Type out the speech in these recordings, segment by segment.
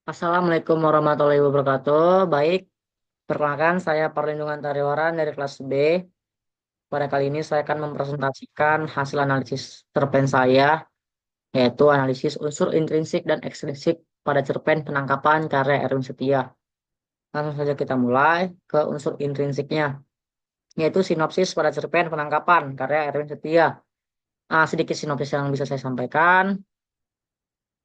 Assalamualaikum warahmatullahi wabarakatuh. Baik, perkenalkan saya Perlindungan Tariwaran dari kelas B. Pada kali ini saya akan mempresentasikan hasil analisis cerpen saya, yaitu analisis unsur intrinsik dan ekstrinsik pada cerpen penangkapan karya Erwin Setia. Langsung saja kita mulai ke unsur intrinsiknya, yaitu sinopsis pada cerpen penangkapan karya Erwin Setia. Sedikit sinopsis yang bisa saya sampaikan.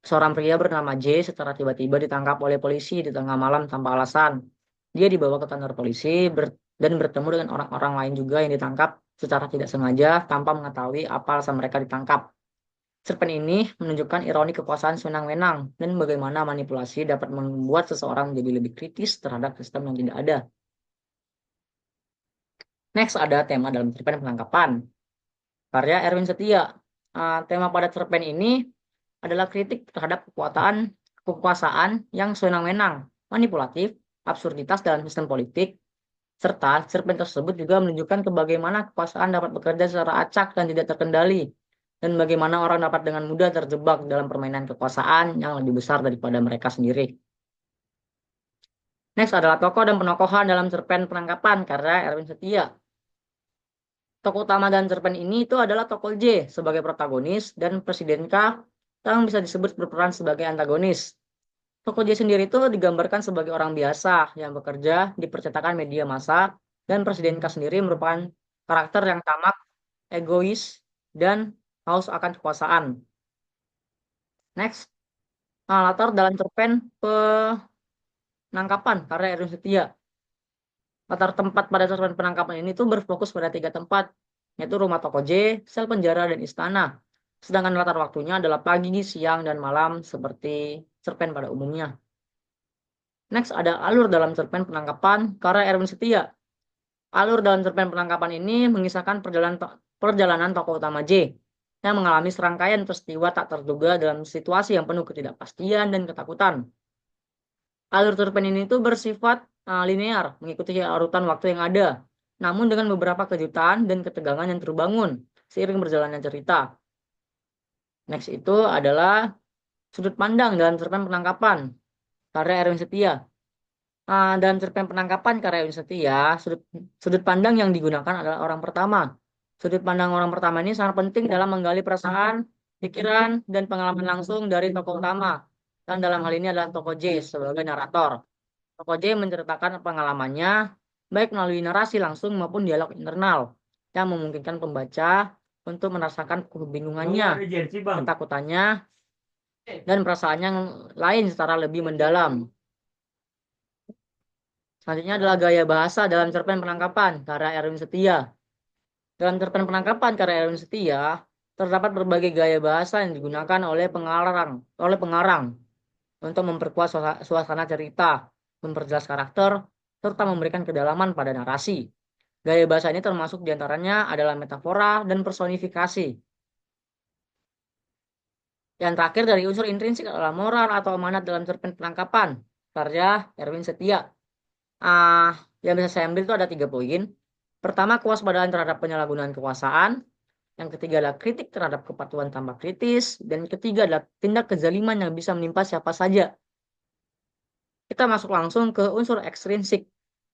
Seorang pria bernama J secara tiba-tiba ditangkap oleh polisi di tengah malam tanpa alasan. Dia dibawa ke kantor polisi dan bertemu dengan orang-orang lain juga yang ditangkap secara tidak sengaja tanpa mengetahui apa alasan mereka ditangkap. Cerpen ini menunjukkan ironi kekuasaan sewenang-wenang dan bagaimana manipulasi dapat membuat seseorang menjadi lebih kritis terhadap sistem yang tidak ada. Next ada tema dalam cerpen penangkapan. Karya Erwin Setia. Tema pada cerpen ini adalah kritik terhadap kekuasaan yang sewenang-wenang, manipulatif, absurditas dalam sistem politik, serta cerpen tersebut juga menunjukkan ke bagaimana kekuasaan dapat bekerja secara acak dan tidak terkendali, dan bagaimana orang dapat dengan mudah terjebak dalam permainan kekuasaan yang lebih besar daripada mereka sendiri. Next adalah tokoh dan penokohan dalam cerpen penangkapan karya Erwin Setia. Tokoh utama dalam cerpen ini itu adalah tokoh J sebagai protagonis dan Presiden K yang bisa disebut berperan sebagai antagonis. Tokoh J sendiri itu digambarkan sebagai orang biasa yang bekerja di percetakan media massa dan Presiden K sendiri merupakan karakter yang tamak, egois, dan haus akan kekuasaan. Next, latar dalam cerpen penangkapan karya Erwin Setia. Latar tempat pada cerpen penangkapan ini tuh berfokus pada 3 tempat, yaitu rumah tokoh J, sel penjara, dan istana. Sedangkan latar waktunya adalah pagi, siang, dan malam seperti cerpen pada umumnya. Next ada alur dalam cerpen penangkapan karya Erwin Setia. Alur dalam cerpen penangkapan ini mengisahkan perjalanan tokoh utama J yang mengalami serangkaian peristiwa tak terduga dalam situasi yang penuh ketidakpastian dan ketakutan. Alur cerpen ini tuh bersifat linear, mengikuti urutan waktu yang ada, namun dengan beberapa kejutan dan ketegangan yang terbangun seiring berjalannya cerita. Next itu adalah sudut pandang dalam cerpen penangkapan karya Erwin Setia. Dalam cerpen penangkapan karya Erwin Setia, sudut pandang yang digunakan adalah orang pertama. Sudut pandang orang pertama ini sangat penting dalam menggali perasaan, pikiran, dan pengalaman langsung dari tokoh utama. Dan dalam hal ini adalah tokoh J sebagai narator. Tokoh J menceritakan pengalamannya baik melalui narasi langsung maupun dialog internal yang memungkinkan pembaca untuk merasakan kebingungannya, ketakutannya, dan perasaannya yang lain secara lebih mendalam. Selanjutnya adalah gaya bahasa dalam cerpen penangkapan karya Erwin Setia. Dalam cerpen penangkapan karya Erwin Setia, terdapat berbagai gaya bahasa yang digunakan oleh pengarang untuk memperkuat suasana cerita, memperjelas karakter, serta memberikan kedalaman pada narasi. Gaya bahasa ini termasuk diantaranya adalah metafora dan personifikasi. Yang terakhir dari unsur intrinsik adalah moral atau amanat dalam cerpen penangkapan karya Erwin Setia. Yang bisa saya ambil itu ada 3 poin. Pertama, kewaspadaan terhadap penyalahgunaan kekuasaan. Yang ketiga adalah kritik terhadap kepatuhan tanpa kritis. Dan ketiga adalah tindak kezaliman yang bisa menimpa siapa saja. Kita masuk langsung ke unsur ekstrinsik.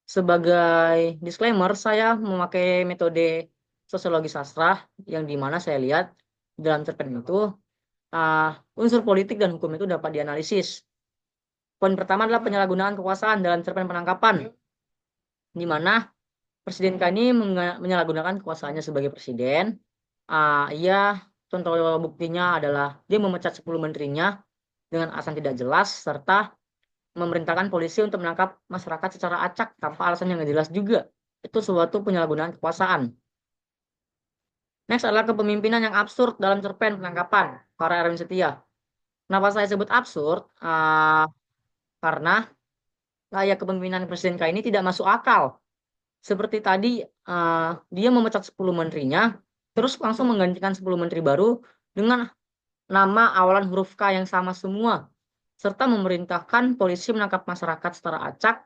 Sebagai disclaimer, saya memakai metode sosiologi sastra yang dimana saya lihat dalam cerpen itu unsur politik dan hukum itu dapat dianalisis. Poin pertama adalah penyalahgunaan kekuasaan dalam cerpen penangkapan, di mana Presiden K ini menyalahgunakan kekuasaannya sebagai presiden. Ia contoh buktinya adalah dia memecat 10 menterinya dengan alasan tidak jelas serta memerintahkan polisi untuk menangkap masyarakat secara acak tanpa alasan yang jelas juga. Itu suatu penyalahgunaan kekuasaan. Next adalah kepemimpinan yang absurd dalam cerpen penangkapan karya Erwin Setia. Kenapa saya sebut absurd? Karena gaya kepemimpinan Presiden K ini tidak masuk akal. Seperti tadi, dia memecat 10 menterinya, terus langsung menggantikan 10 menteri baru dengan nama awalan huruf K yang sama semua, serta memerintahkan polisi menangkap masyarakat secara acak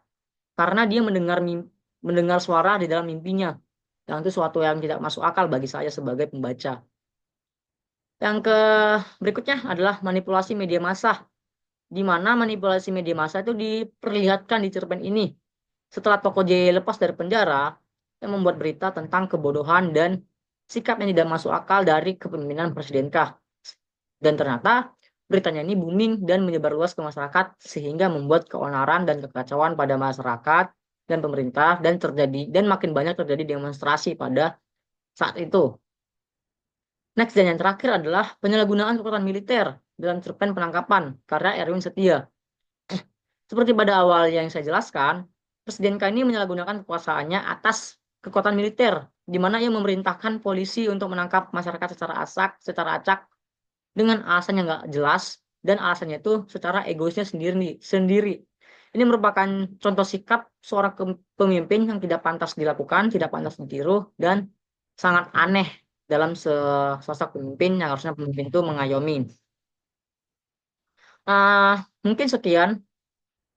karena dia mendengar suara di dalam mimpinya. Yang itu suatu yang tidak masuk akal bagi saya sebagai pembaca. Yang berikutnya adalah manipulasi media massa. di mana manipulasi media massa itu diperlihatkan di cerpen ini. Setelah tokoh J lepas dari penjara, yang membuat berita tentang kebodohan dan sikap yang tidak masuk akal dari kepemimpinan Presiden K. Dan ternyata beritanya ini booming dan menyebar luas ke masyarakat sehingga membuat keonaran dan kekacauan pada masyarakat dan pemerintah dan makin banyak terjadi demonstrasi pada saat itu. Next dan yang terakhir adalah penyalahgunaan kekuatan militer dalam cerpen penangkapan karya Erwin Setia. Seperti pada awal yang saya jelaskan, Presiden K ini menyalahgunakan kekuasaannya atas kekuatan militer, di mana ia memerintahkan polisi untuk menangkap masyarakat secara acak dengan alasan yang nggak jelas dan alasannya itu secara egoisnya sendiri. Ini merupakan contoh sikap seorang pemimpin yang tidak pantas dilakukan, tidak pantas ditiru, dan sangat aneh dalam sosok pemimpin yang harusnya pemimpin itu mengayomi. Mungkin sekian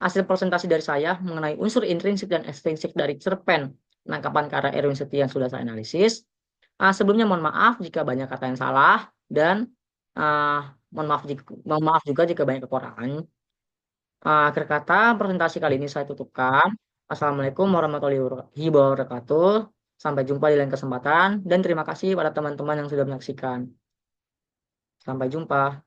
hasil presentasi dari saya mengenai unsur intrinsik dan ekstrinsik dari cerpen penangkapan karya Erwin Setia yang sudah saya analisis. Sebelumnya mohon maaf jika banyak kata yang salah dan uh, mohon maaf juga jika banyak kekurangan. Akhir kata presentasi kali ini saya tutupkan. Assalamualaikum warahmatullahi wabarakatuh. Sampai jumpa di lain kesempatan dan terima kasih pada teman-teman yang sudah menyaksikan. Sampai jumpa.